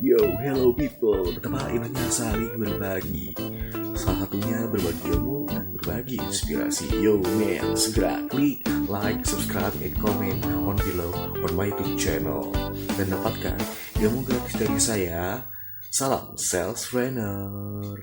Yo, hello people, betapa enaknya saling berbagi. Salah satunya berbagi ilmu dan berbagi inspirasi. Yo man, segera klik like, subscribe, and comment on below on my YouTube channel. Dan dapatkan ilmu gratis dari saya. Salam sales trainer.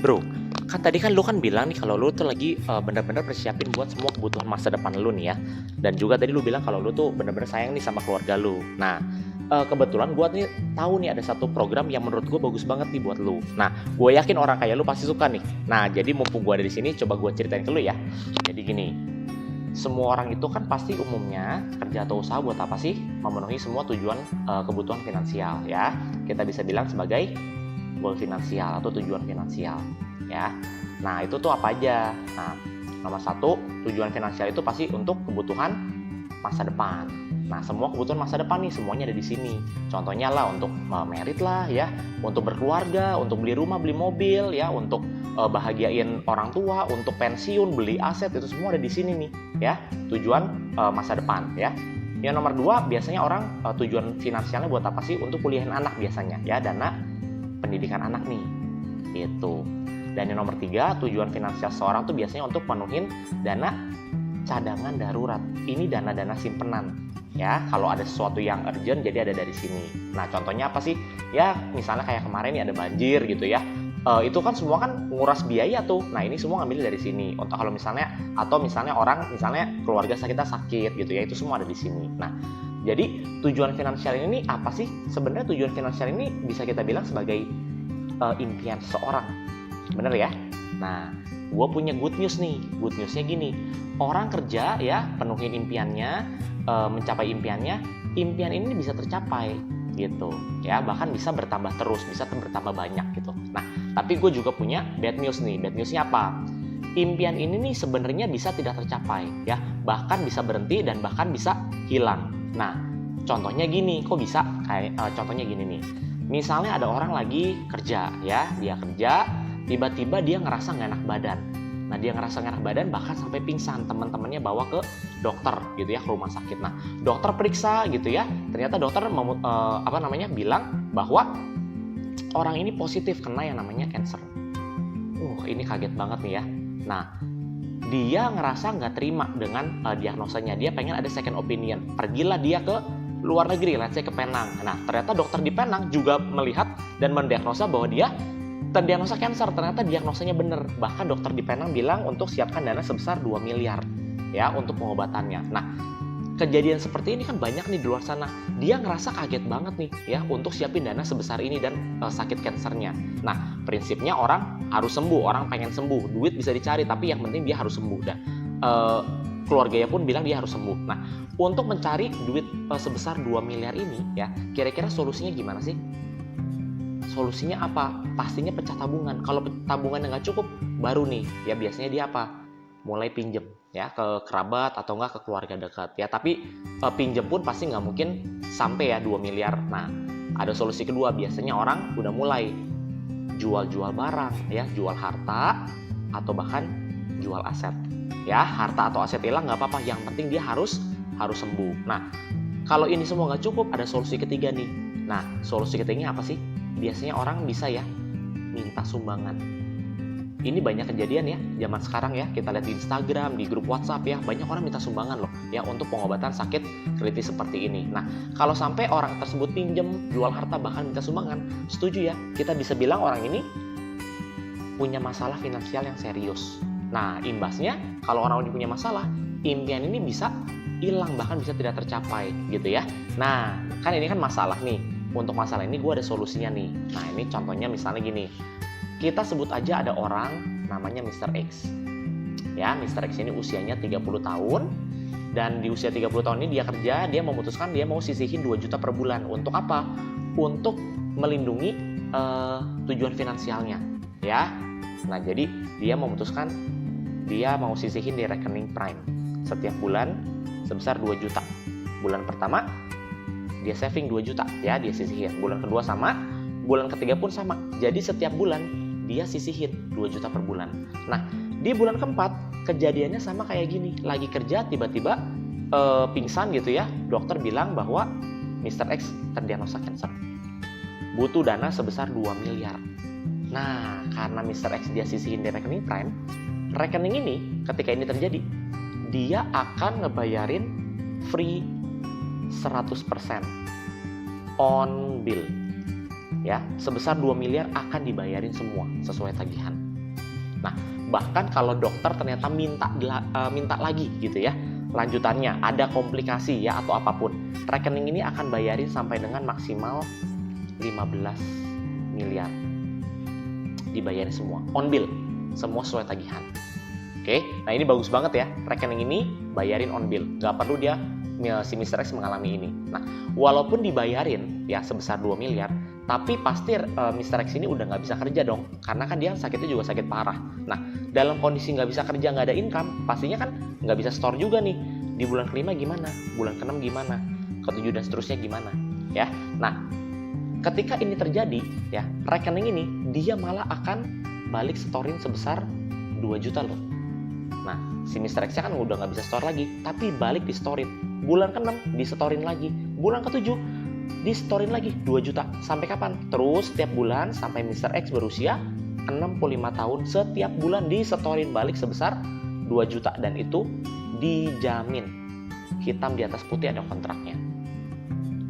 Bro, kan tadi kan lu kan bilang nih kalau lu tuh lagi bener-bener persiapin buat semua kebutuhan masa depan lu nih ya. Dan juga tadi lu bilang kalau lu tuh bener-bener sayang nih sama keluarga lu. Nah, kebetulan gua nih tahu nih ada satu program yang menurut gua bagus banget nih buat lu. Nah, gue yakin orang kayak lu pasti suka nih. Nah, jadi mumpung gua ada di sini, coba gua ceritain ke lu ya. Jadi gini, semua orang itu kan pasti umumnya kerja atau usaha buat apa sih? Memenuhi semua tujuan kebutuhan finansial ya. Kita bisa bilang sebagai goal finansial atau tujuan finansial ya. Nah, itu tuh apa aja? Nah, nomor satu, tujuan finansial itu pasti untuk kebutuhan masa depan. Nah, semua kebutuhan masa depan nih semuanya ada di sini. Contohnya lah untuk merit lah ya, untuk berkeluarga, untuk beli rumah, beli mobil ya, untuk bahagiain orang tua, untuk pensiun, beli aset, itu semua ada di sini nih ya. Tujuan masa depan ya. Yang nomor dua, biasanya orang tujuan finansialnya buat apa sih? Untuk kuliahin anak biasanya ya, dana pendidikan anak nih gitu. Dan yang nomor tiga, tujuan finansial seorang tuh biasanya untuk penuhin dana cadangan darurat. Ini dana-dana simpenan ya, kalau ada sesuatu yang urgent jadi ada dari sini. Nah, contohnya apa sih ya, misalnya kayak kemarin nih ada banjir gitu ya, itu kan semua kan nguras biaya tuh. Nah, ini semua ngambil dari sini untuk kalau misalnya, atau misalnya orang, misalnya keluarga kita sakit gitu ya, itu semua ada di sini. Nah, jadi tujuan finansial ini apa sih? Sebenarnya tujuan finansial ini bisa kita bilang sebagai impian seseorang, bener ya? Nah, gue punya good news nih. Good newsnya gini, orang kerja ya, penuhin impiannya, mencapai impiannya, impian ini bisa tercapai gitu ya, bahkan bisa bertambah terus, bisa bertambah banyak gitu. Nah, tapi gue juga punya bad news nih. Bad newsnya apa? Impian ini nih sebenarnya bisa tidak tercapai ya, bahkan bisa berhenti dan bahkan bisa hilang. Nah, contohnya gini, kok bisa? Kayak contohnya gini nih. Misalnya ada orang lagi kerja ya, dia kerja, tiba-tiba dia ngerasa nggak enak badan. Nah, dia ngerasa nggak enak badan, bahkan sampai pingsan. Teman-temannya bawa ke dokter gitu ya, ke rumah sakit. Nah, dokter periksa gitu ya, ternyata dokter bilang bahwa orang ini positif kena yang namanya cancer. Ini kaget banget nih ya. Nah, dia ngerasa nggak terima dengan diagnosanya. Dia pengen ada second opinion. Pergilah dia ke luar negeri, let's say ke Penang. Nah, ternyata dokter di Penang juga melihat dan mendiagnosa bahwa dia terdiagnosa cancer. Ternyata diagnosanya benar. Bahkan dokter di Penang bilang untuk siapkan dana sebesar 2 miliar ya untuk pengobatannya. Nah, kejadian seperti ini kan banyak nih di luar sana. Dia ngerasa kaget banget nih ya untuk siapin dana sebesar ini dan sakit kansernya. Nah, prinsipnya orang harus sembuh, orang pengen sembuh. Duit bisa dicari, tapi yang penting dia harus sembuh. Dan keluarganya pun bilang dia harus sembuh. Nah, untuk mencari duit sebesar 2 miliar ini ya, kira-kira solusinya gimana sih? Solusinya apa? Pastinya pecah tabungan. Kalau tabungannya nggak cukup, baru nih ya biasanya dia apa? Mulai pinjem ya ke kerabat atau enggak ke keluarga dekat ya. Tapi pinjem pun pasti nggak mungkin sampai ya 2 miliar. Nah, ada solusi kedua. Biasanya orang udah mulai jual-jual barang ya, jual harta atau bahkan jual aset ya. Harta atau aset hilang nggak apa-apa, yang penting dia harus sembuh. Nah, kalau ini semua nggak cukup, ada solusi ketiga nih. Nah, solusi ketiganya apa sih? Biasanya orang bisa ya minta sumbangan. Ini banyak kejadian ya zaman sekarang ya, kita lihat di Instagram, di grup WhatsApp ya, banyak orang minta sumbangan loh ya untuk pengobatan sakit kritis seperti ini. Nah, kalau sampai orang tersebut pinjem, jual harta, bahkan minta sumbangan, setuju ya, kita bisa bilang orang ini punya masalah finansial yang serius. Nah, imbasnya kalau orang ini punya masalah, impian ini bisa hilang, bahkan bisa tidak tercapai gitu ya. Nah, kan ini kan masalah nih. Untuk masalah ini gue ada solusinya nih. Nah, ini contohnya misalnya gini. Kita sebut aja ada orang namanya Mr. X. Ya, Mr. X ini usianya 30 tahun. Dan di usia 30 tahun ini dia kerja, dia memutuskan dia mau sisihin 2 juta per bulan. Untuk apa? Untuk melindungi tujuan finansialnya. Ya. Nah, jadi dia memutuskan dia mau sisihin di rekening Prime. Setiap bulan sebesar 2 juta. Bulan pertama dia saving 2 juta ya, dia sisihin. Bulan kedua sama, bulan ketiga pun sama. Jadi setiap bulan dia sisihin 2 juta per bulan. Nah, Di bulan keempat kejadiannya sama kayak gini, lagi kerja tiba-tiba pingsan gitu ya. Dokter bilang bahwa Mr. X terdiagnosa cancer, butuh dana sebesar 2 miliar. Nah, karena Mr. X dia sisihin di rekening Prime, rekening ini ketika ini terjadi, dia akan ngebayarin free 100% on bill. Ya, sebesar 2 miliar akan dibayarin semua sesuai tagihan. Nah, bahkan kalau dokter ternyata minta lagi gitu ya, lanjutannya ada komplikasi ya atau apapun, rekening ini akan bayarin sampai dengan maksimal 15 miliar. Dibayarin semua on bill, semua sesuai tagihan. Oke, nah ini bagus banget ya, rekening ini bayarin on bill, nggak perlu dia si Mr. X mengalami ini. Nah, walaupun dibayarin ya sebesar 2 miliar, tapi pasti Mr. X ini udah nggak bisa kerja dong, karena kan dia sakitnya juga sakit parah. Nah, dalam kondisi nggak bisa kerja, nggak ada income, pastinya kan nggak bisa store juga nih. Di bulan kelima gimana? Bulan keenam gimana? Ketujuh dan seterusnya gimana? Ya, nah ketika ini terjadi ya, rekening ini dia malah akan balik storin sebesar 2 juta loh. Nah, si Mr. X kan udah nggak bisa store lagi, tapi balik di storin. Bulan ke-6 di storin lagi, bulan ke-7 di storin lagi 2 juta. Sampai kapan? Terus setiap bulan sampai Mr. X berusia 65 tahun, setiap bulan di storin balik sebesar 2 juta, dan itu dijamin. Hitam di atas putih ada kontraknya.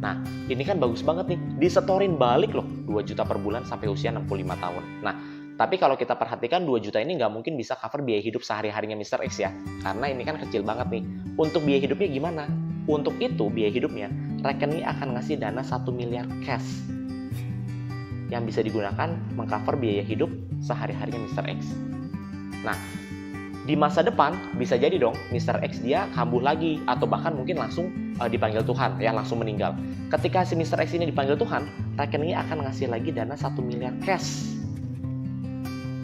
Nah, ini kan bagus banget nih, disetorin balik loh 2 juta per bulan sampai usia 65 tahun. Nah, tapi kalau kita perhatikan 2 juta ini nggak mungkin bisa cover biaya hidup sehari-harinya Mr. X ya, karena ini kan kecil banget nih. Untuk biaya hidupnya gimana? Untuk itu biaya hidupnya, rekening akan ngasih dana 1 miliar cash yang bisa digunakan mengcover biaya hidup sehari-harinya Mr. X. Nah, di masa depan bisa jadi dong Mr. X dia kambuh lagi, atau bahkan mungkin langsung dipanggil Tuhan ya, langsung meninggal. Ketika si Mr. X ini dipanggil Tuhan, rekeningnya akan ngasih lagi dana 1 miliar cash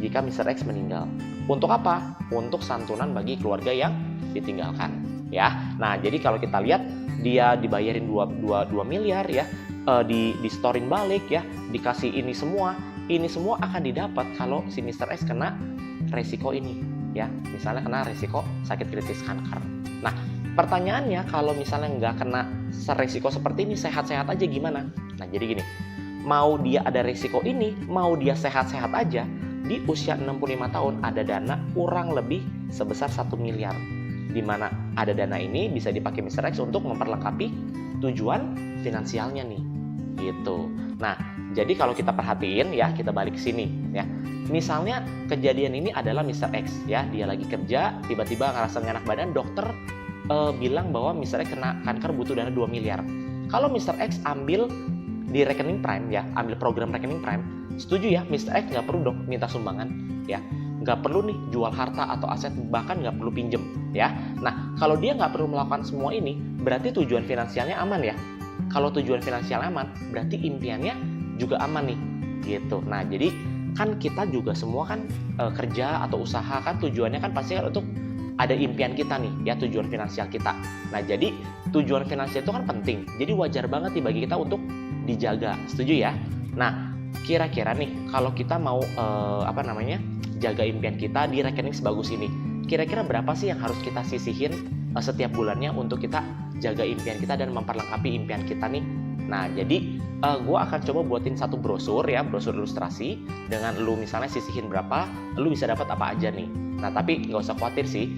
jika Mr. X meninggal. Untuk apa? Untuk santunan bagi keluarga yang ditinggalkan ya. Nah, jadi kalau kita lihat dia dibayarin 2 miliar ya, di storin balik ya, dikasih ini semua akan didapat kalau si Mr. X kena resiko ini ya, misalnya kena resiko sakit kritis kanker. Nah, pertanyaannya kalau misalnya nggak kena resiko seperti ini, sehat-sehat aja gimana? Nah, jadi gini, mau dia ada resiko ini, mau dia sehat-sehat aja, di usia 65 tahun ada dana kurang lebih sebesar 1 miliar. Di mana ada dana ini bisa dipakai Mr. X untuk memperlengkapi tujuan finansialnya nih. Gitu. Nah, jadi kalau kita perhatiin ya, kita balik ke sini ya. Misalnya kejadian ini adalah Mr. X ya, dia lagi kerja, tiba-tiba ngerasa nggak enak badan, dokter bilang bahwa Mr. X kena kanker, butuh dana 2 miliar. Kalau Mr. X ambil di rekening Prime ya, ambil program rekening Prime, setuju ya, Mr. X nggak perlu dong minta sumbangan ya, nggak perlu nih jual harta atau aset, bahkan nggak perlu pinjem ya. Nah, kalau dia nggak perlu melakukan semua ini, berarti tujuan finansialnya aman ya. Kalau tujuan finansial aman, berarti impiannya juga aman nih gitu. Nah, jadi kan kita juga semua kan kerja atau usaha kan tujuannya kan pasti kan untuk ada impian kita nih ya, tujuan finansial kita. Nah, jadi tujuan finansial itu kan penting, jadi wajar banget nih bagi kita untuk dijaga, setuju ya? Nah, kira-kira nih kalau kita mau jaga impian kita di rekening sebagus ini, kira-kira berapa sih yang harus kita sisihin setiap bulannya untuk kita jaga impian kita dan memperlengkapi impian kita nih? Nah, jadi gue akan coba buatin satu brosur ya, brosur ilustrasi dengan lu misalnya sisihin berapa, lu bisa dapat apa aja nih. Nah, tapi nggak usah khawatir sih,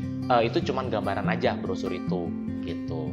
itu cuman gambaran aja brosur itu gitu.